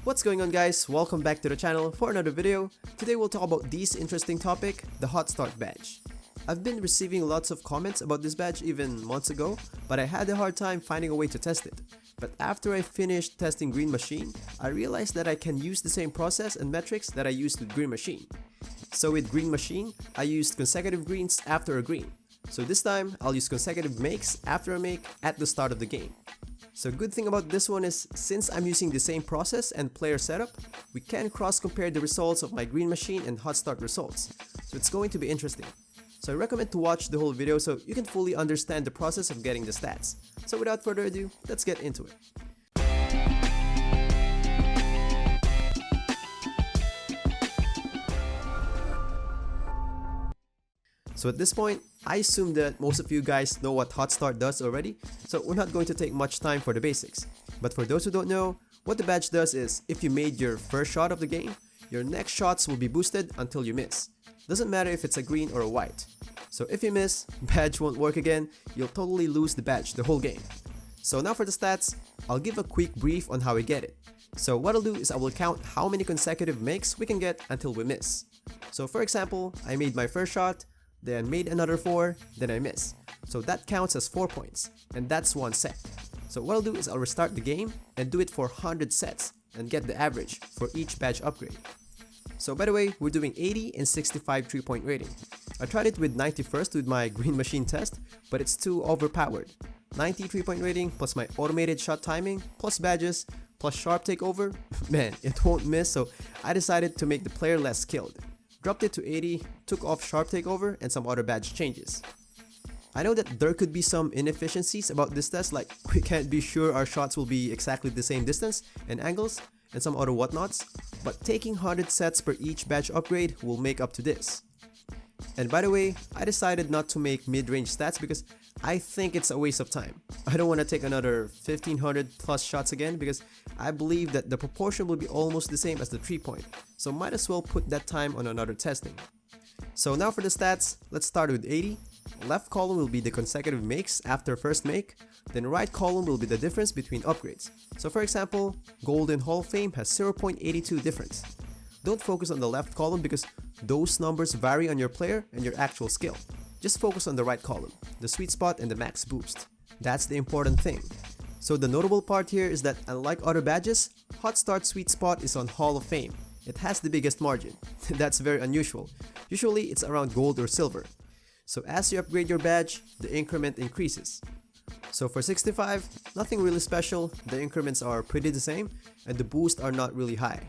What's going on, guys? Welcome back to the channel for another video. Today we'll talk about this interesting topic, the Hot Start badge. I've been receiving lots of comments about this badge even months ago, but I had a hard time finding a way to test it. But after I finished testing Green Machine, I realized that I can use the same process and metrics that I used with Green Machine. So with Green Machine, I used consecutive greens after a green. So this time, I'll use consecutive makes after a make at the start of the game. So good thing about this one is, since I'm using the same process and player setup, we can cross-compare the results of my Green Machine and Hot Start results. So it's going to be interesting. So I recommend to watch the whole video so you can fully understand the process of getting the stats. So without further ado, let's get into it. So at this point, I assume that most of you guys know what Hot Start does already, so we're not going to take much time for the basics. But for those who don't know, what the badge does is, if you made your first shot of the game, your next shots will be boosted until you miss. Doesn't matter if it's a green or a white. So if you miss, badge won't work again, you'll totally lose the badge the whole game. So now for the stats, I'll give a quick brief on how we get it. So what I'll do is I will count how many consecutive makes we can get until we miss. So for example, I made my first shot, then made another 4, then I miss. So that counts as 4 points, and that's 1 set. So what I'll do is I'll restart the game and do it for 100 sets and get the average for each badge upgrade. So by the way, we're doing 80 and 65 3-point rating. I tried it with 91st with my Green Machine test, but it's too overpowered. 90 3-point rating plus my automated shot timing plus badges plus sharp takeover, man, it won't miss, so I decided to make the player less skilled. Dropped it to 80, took off sharp takeover and some other badge changes. I know that there could be some inefficiencies about this test, like we can't be sure our shots will be exactly the same distance and angles and some other whatnots, but taking 100 sets per each badge upgrade will make up to this. And by the way, I decided not to make mid-range stats because I think it's a waste of time. I don't want to take another 1500 plus shots again because I believe that the proportion will be almost the same as the 3-point, so might as well put that time on another testing. So now for the stats, let's start with 80. Left column will be the consecutive makes after first make, then right column will be the difference between upgrades. So for example, Gold and Hall of Fame has 0.82 difference. Don't focus on the left column because those numbers vary on your player and your actual skill. Just focus on the right column, the sweet spot and the max boost. That's the important thing. So the notable part here is that unlike other badges, Hot Start sweet spot is on Hall of Fame. It has the biggest margin. That's very unusual. Usually it's around gold or silver. So as you upgrade your badge, the increment increases. So for 65, nothing really special, the increments are pretty the same, and the boosts are not really high.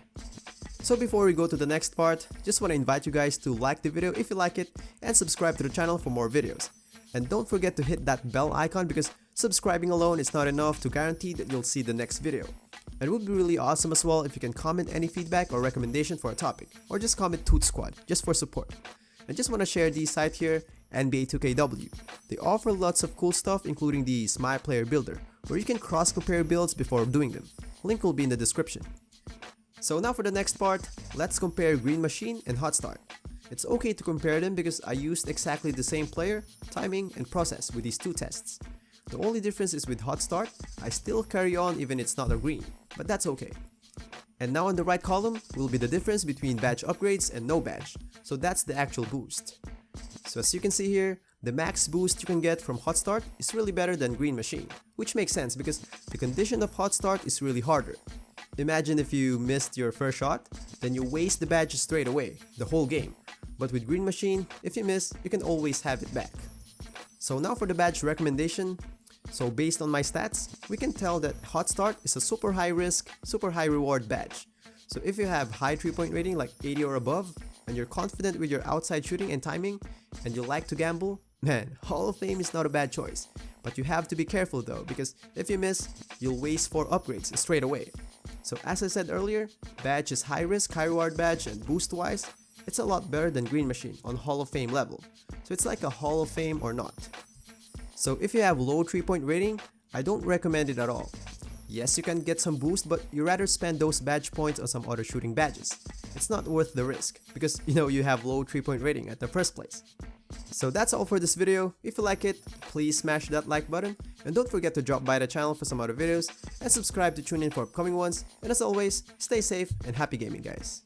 So before we go to the next part, just want to invite you guys to like the video if you like it and subscribe to the channel for more videos. And don't forget to hit that bell icon because subscribing alone is not enough to guarantee that you'll see the next video. And it would be really awesome as well if you can comment any feedback or recommendation for a topic, or just comment Toot Squad just for support. I just want to share the site here, NBA 2KW. They offer lots of cool stuff including the My Player Builder, where you can cross-compare builds before doing them. Link will be in the description. So now for the next part, let's compare Green Machine and Hot Start. It's okay to compare them because I used exactly the same player, timing, and process with these two tests. The only difference is with Hot Start, I still carry on even it's not a green, but that's okay. And now on the right column will be the difference between badge upgrades and no badge, so that's the actual boost. So as you can see here, the max boost you can get from Hot Start is really better than Green Machine, which makes sense because the condition of Hot Start is really harder. Imagine if you missed your first shot, then you waste the badge straight away, the whole game. But with Green Machine, if you miss, you can always have it back. So now for the badge recommendation. So based on my stats, we can tell that Hot Start is a super high risk, super high reward badge. So if you have high 3-point rating like 80 or above, and you're confident with your outside shooting and timing, and you like to gamble, man, Hall of Fame is not a bad choice. But you have to be careful though, because if you miss, you'll waste 4 upgrades straight away. So as I said earlier, badge is high risk, high reward badge, and boost wise, it's a lot better than Green Machine on Hall of Fame level. So it's like a Hall of Fame or not. So if you have low 3-point rating, I don't recommend it at all. Yes, you can get some boost, but you rather spend those badge points on some other shooting badges. It's not worth the risk, because you have low 3-point rating at the first place. So that's all for this video. If you like it, please smash that like button And don't forget to drop by the channel for some other videos and subscribe to tune in for upcoming ones. And as always, stay safe and happy gaming, guys.